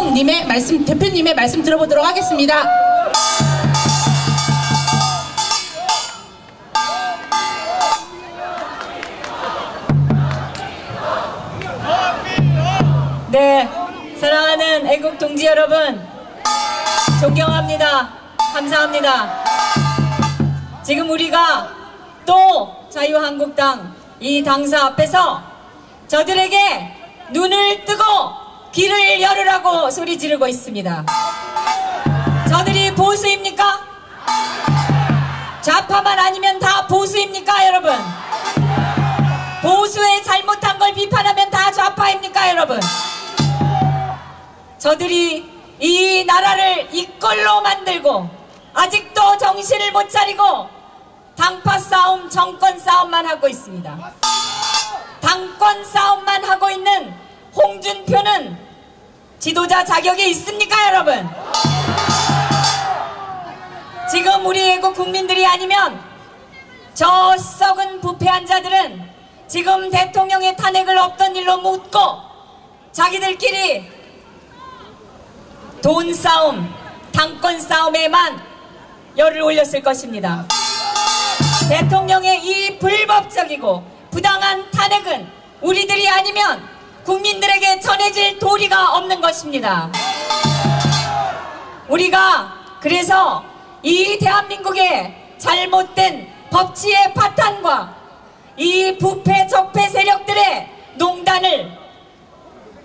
님의 말씀, 대표님의 말씀 들어보도록 하겠습니다. 네, 사랑하는 애국 동지 여러분, 존경합니다. 감사합니다. 지금 우리가 또 자유한국당 이 당사 앞에서 저들에게 눈을 뜨고 귀를 열으라고 소리 지르고 있습니다. 저들이 보수입니까? 좌파만 아니면 다 보수입니까, 여러분? 보수의 잘못한 걸 비판하면 다 좌파입니까, 여러분? 저들이 이 나라를 이꼴로 만들고 아직도 정신을 못 차리고 당파 싸움, 정권 싸움만 하고 있습니다. 당권 싸움만 하고 있는 홍준표는 지도자 자격이 있습니까, 여러분? 지금 우리 애국 국민들이 아니면 저 썩은 부패한 자들은 지금 대통령의 탄핵을 없던 일로 묻고 자기들끼리 돈 싸움, 당권 싸움에만 열을 올렸을 것입니다. 대통령의 이 불법적이고 부당한 탄핵은 우리들이 아니면 국민들에게 전해질 도리가 없는 것입니다. 우리가 그래서 이 대한민국의 잘못된 법치의 파탄과 이 부패 적폐 세력들의 농단을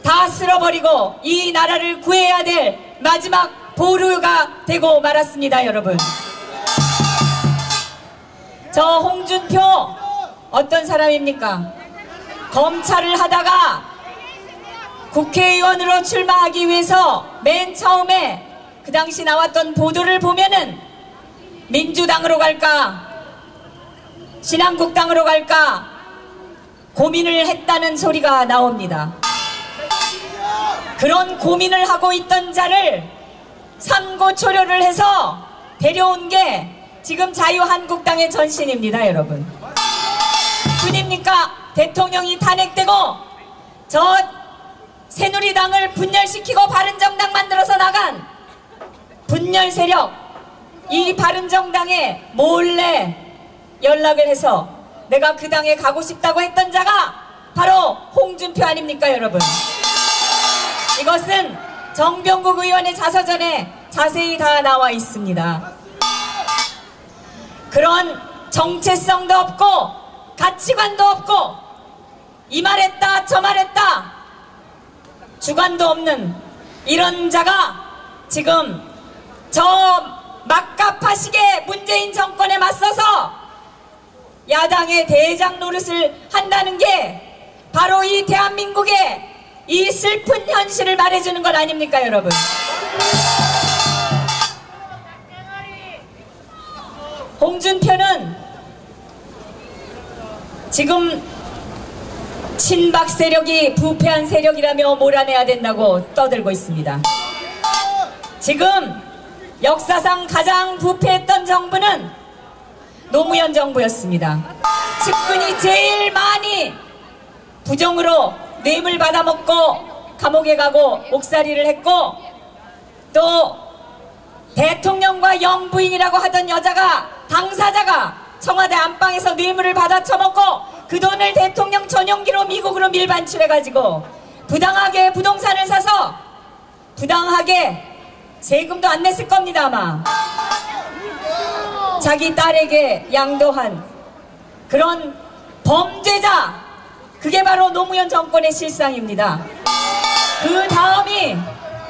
다 쓸어버리고 이 나라를 구해야 될 마지막 보루가 되고 말았습니다, 여러분. 저 홍준표 어떤 사람입니까? 검찰을 하다가 국회의원으로 출마하기 위해서 맨 처음에 그 당시 나왔던 보도를 보면은 민주당으로 갈까 신한국당으로 갈까 고민을 했다는 소리가 나옵니다. 그런 고민을 하고 있던 자를 삼고초려를 해서 데려온 게 지금 자유한국당의 전신입니다, 여러분. 뿐입니까? 대통령이 탄핵되고 저 새누리당을 분열시키고 바른정당 만들어서 나간 분열 세력, 이 바른정당에 몰래 연락을 해서 내가 그 당에 가고 싶다고 했던 자가 바로 홍준표 아닙니까, 여러분? 이것은 정병국 의원의 자서전에 자세히 다 나와 있습니다. 그런 정체성도 없고 가치관도 없고 이 말했다 저 말했다 주관도 없는 이런 자가 지금 저 막가파식의 문재인 정권에 맞서서 야당의 대장 노릇을 한다는 게 바로 이 대한민국의 이 슬픈 현실을 말해주는 것 아닙니까, 여러분? 홍준표는 지금 친박 세력이 부패한 세력이라며 몰아내야 된다고 떠들고 있습니다. 지금 역사상 가장 부패했던 정부는 노무현 정부였습니다. 측근이 제일 많이 부정으로 뇌물 받아먹고 감옥에 가고 옥살이를 했고 또 대통령과 영부인이라고 하던 여자가 당사자가 청와대 안방에서 뇌물을 받아 처먹고 그 돈을 대통령 전용기로 미국으로 밀반출해가지고 부당하게 부동산을 사서 부당하게 세금도 안 냈을 겁니다, 아마. 자기 딸에게 양도한 그런 범죄자, 그게 바로 노무현 정권의 실상입니다. 그 다음이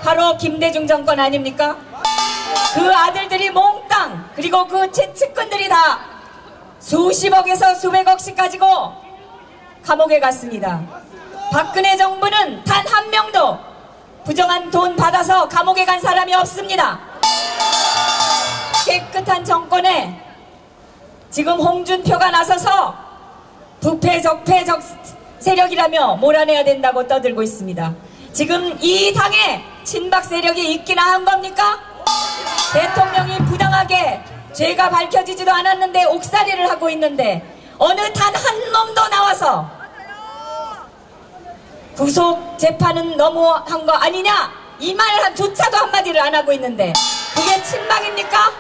바로 김대중 정권 아닙니까? 그 아들들이 몽땅, 그리고 그 측근들이 다 수십억에서 수백억씩 가지고 감옥에 갔습니다. 박근혜 정부는 단 한 명도 부정한 돈 받아서 감옥에 간 사람이 없습니다. 깨끗한 정권에 지금 홍준표가 나서서 부패 적폐 세력이라며 몰아내야 된다고 떠들고 있습니다. 지금 이 당에 친박 세력이 있기나 한 겁니까? 대통령이 부당하게 죄가 밝혀지지도 않았는데 옥살이를 하고 있는데 어느 단 한 놈도 나와서 구속 재판은 너무한 거 아니냐, 이 말 조차도 한마디를 안 하고 있는데 그게 친박입니까?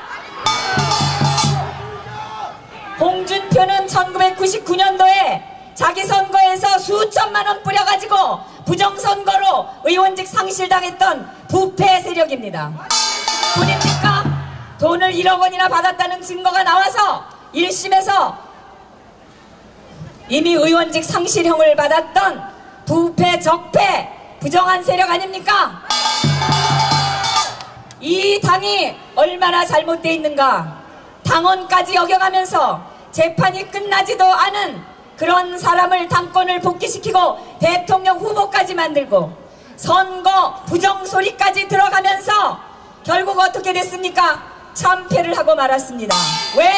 홍준표는 1999년도에 자기 선거에서 수천만 원 뿌려가지고 부정선거로 의원직 상실당했던 부패 세력입니다. 뿐입니까? 돈을 1억 원이나 받았다는 증거가 나와서 1심에서 이미 의원직 상실형을 받았던 부패, 적폐, 부정한 세력 아닙니까? 이 당이 얼마나 잘못되어 있는가, 당원까지 여겨가면서 재판이 끝나지도 않은 그런 사람을 당권을 복귀시키고 대통령 후보까지 만들고 선거 부정소리까지 들어가면서 결국 어떻게 됐습니까? 참패를 하고 말았습니다. 왜?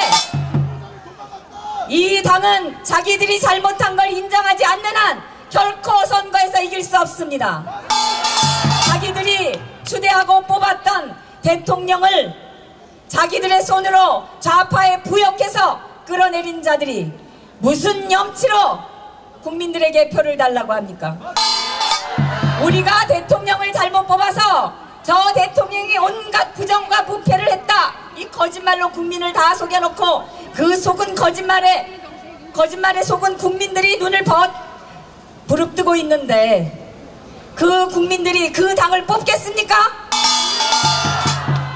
이 당은 자기들이 잘못한 걸 인정하지 않는 한 결코 선거에서 이길 수 없습니다. 자기들이 추대하고 뽑았던 대통령을 자기들의 손으로 좌파에 부역해서 끌어내린 자들이 무슨 염치로 국민들에게 표를 달라고 합니까? 우리가 대통령을 잘못 뽑아서 저 대통령이 온갖 부정과 부패를 했다, 이 거짓말로 국민을 다 속여놓고 그 속은 거짓말에 속은 국민들이 눈을 부릅뜨고 있는데 그 국민들이 그 당을 뽑겠습니까?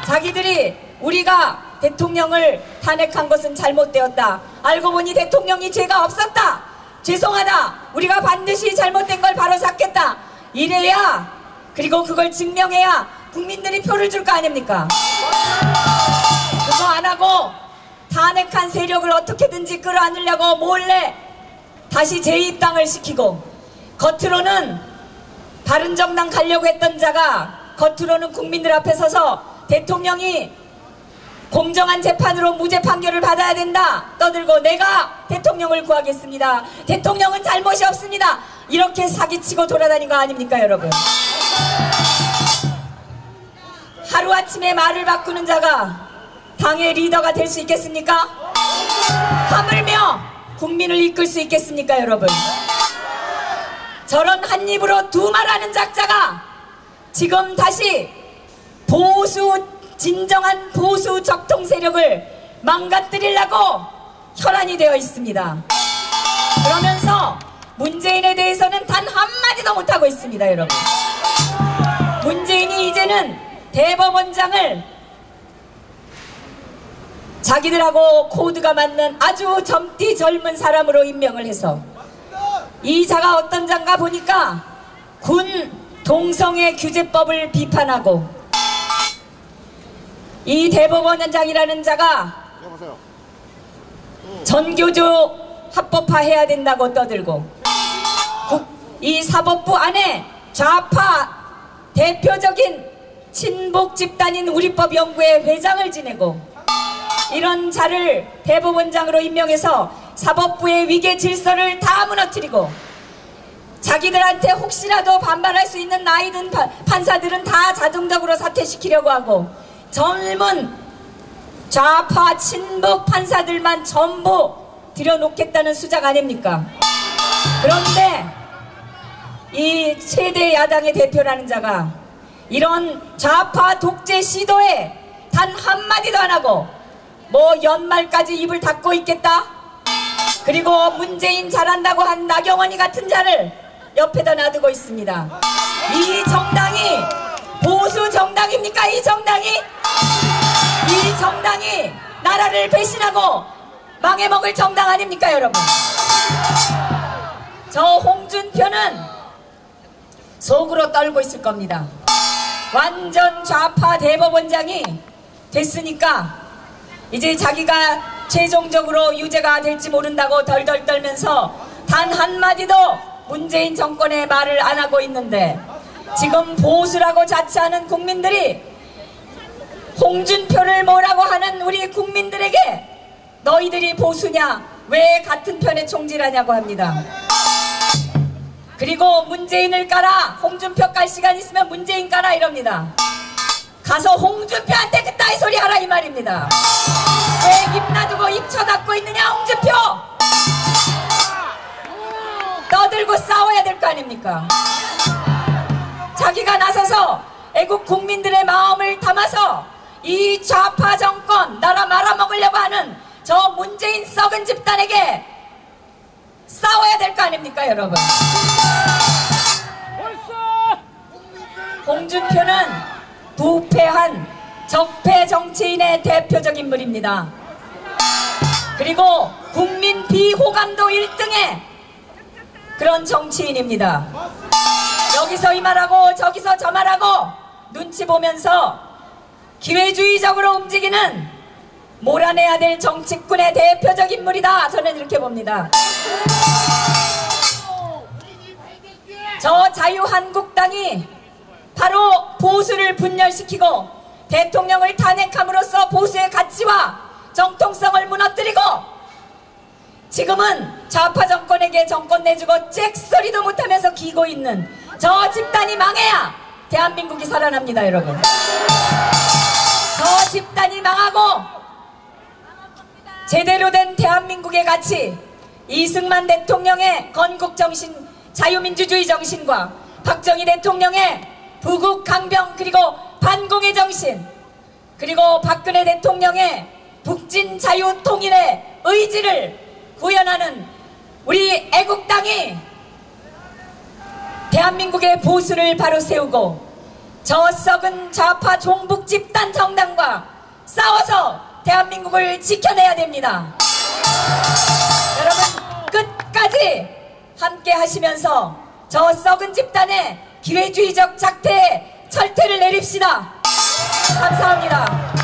자기들이 우리가 대통령을 탄핵한 것은 잘못되었다, 알고 보니 대통령이 죄가 없었다, 죄송하다, 우리가 반드시 잘못된 걸 바로 잡겠다, 이래야, 그리고 그걸 증명해야 국민들이 표를 줄 거 아닙니까? 그거 안 하고 탄핵한 세력을 어떻게든지 끌어안으려고 몰래 다시 재입당을 시키고, 겉으로는 바른정당 가려고 했던 자가 겉으로는 국민들 앞에 서서 대통령이 공정한 재판으로 무죄 판결을 받아야 된다 떠들고 내가 대통령을 구하겠습니다, 대통령은 잘못이 없습니다, 이렇게 사기치고 돌아다닌 거 아닙니까 여러분? 하루아침에 말을 바꾸는 자가 당의 리더가 될 수 있겠습니까? 하물며 국민을 이끌 수 있겠습니까 여러분? 저런 한 입으로 두 말하는 작자가 지금 다시 진정한 보수 적통 세력을 망가뜨리려고 혈안이 되어 있습니다. 그러면서 문재인에 대해서는 단 한마디도 못하고 있습니다 여러분. 문재인이 이제는 대법원장을 자기들하고 코드가 맞는 아주 젊디 젊은 사람으로 임명을 해서, 이 자가 어떤 자인가 보니까 군 동성애 규제법을 비판하고, 이 대법원장이라는 자가 전교조 합법화해야 된다고 떠들고, 이 사법부 안에 좌파 대표적인 친북 집단인 우리법연구회 회장을 지내고, 이런 자를 대법원장으로 임명해서 사법부의 위계 질서를 다 무너뜨리고, 자기들한테 혹시라도 반발할 수 있는 나이든 판사들은 다 자동적으로 사퇴시키려고 하고, 젊은 좌파 친북 판사들만 전부 들여놓겠다는 수작 아닙니까? 그런데 이 최대 야당의 대표라는 자가 이런 좌파 독재 시도에 단 한마디도 안 하고 뭐 연말까지 입을 닫고 있겠다? 그리고 문재인 잘한다고 한 나경원이 같은 자를 옆에다 놔두고 있습니다. 이 정당이 보수 정당입니까? 이 정당이 나라를 배신하고 망해먹을 정당 아닙니까 여러분? 저 홍준표는 속으로 떨고 있을 겁니다. 완전 좌파 대법원장이 됐으니까 이제 자기가 최종적으로 유죄가 될지 모른다고 덜덜 떨면서 단 한마디도 문재인 정권의 말을 안 하고 있는데, 지금 보수라고 자처하는 국민들이 홍준표를 뭐라고 하는 우리 국민들에게 너희들이 보수냐, 왜 같은 편에 총질하냐고 합니다. 그리고 문재인을 깔아, 홍준표 깔 시간 있으면 문재인 깔아 이럽니다. 가서 홍준표한테 그따위 소리 하라 이 말입니다. 왜 입 놔두고 입 쳐닫고 있느냐 홍준표! 떠들고 싸워야 될 거 아닙니까? 자기가 나서서 애국 국민들의 마음을 담아서 이 좌파 정권 나라 말아먹으려고 하는 저 문재인 썩은 집단에게 싸워야 될 거 아닙니까 여러분. 홍준표는 부패한 적폐 정치인의 대표적 인물입니다. 그리고 국민 비호감도 1등의 그런 정치인입니다. 여기서 이 말하고 저기서 저 말하고 눈치 보면서 기회주의적으로 움직이는 몰아내야 될 정치꾼의 대표적 인물이다. 저는 이렇게 봅니다. 저 자유한국당이 바로 보수를 분열시키고 대통령을 탄핵함으로써 보수의 가치와 정통성을 무너뜨리고 지금은 좌파 정권에게 정권 내주고 잭소리도 못하면서 기고 있는 저 집단이 망해야 대한민국이 살아납니다 여러분. 저 집단이 망하고 제대로 된 대한민국의 가치, 이승만 대통령의 건국정신, 자유민주주의 정신과 박정희 대통령의 부국 강병 그리고 반공의 정신, 그리고 박근혜 대통령의 북진 자유 통일의 의지를 구현하는 우리 애국당이 대한민국의 보수를 바로 세우고 저 썩은 좌파 종북 집단 정당과 싸워서 대한민국을 지켜내야 됩니다. 여러분 끝까지 함께 하시면서 저 썩은 집단의 기회주의적 작태에 철퇴를 내립시다. 감사합니다.